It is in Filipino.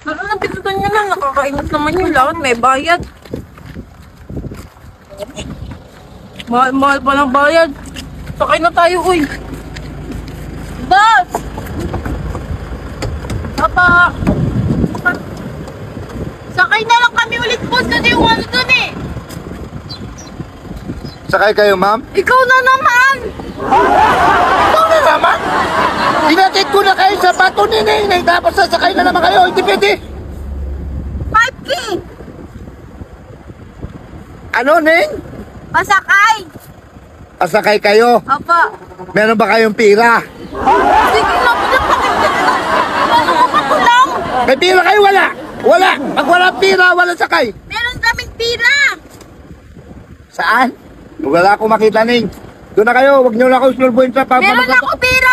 Ano na, pitutan nyo na. Nakakainit naman yung lahat. May bayad. Mahal pa ng bayad. Sakay na tayo, uy. Boss! Papa! Sakay na lang kami ulit, boss. Kasi yung ano dun eh. Sakay kayo, ma'am? Ikaw na naman! Ikaw na naman! Inatid ko na kayo sa bato ni Neneng. Dapat sasakay na naman kayo. Hindi pwede. 5K! Ano, Neng? Pasakay! Pasakay kayo. Opo. Meron ba kayong pira? Sige na, pinapakita na. Ano mo pa kulang? May pira kayo? Wala. Wala. Pag wala pira, wala sakay. Meron kaming pira. Saan? Wala akong makita, Neng. Doon na kayo. Huwag niyo na ako sulbuin sa Meron ako pira,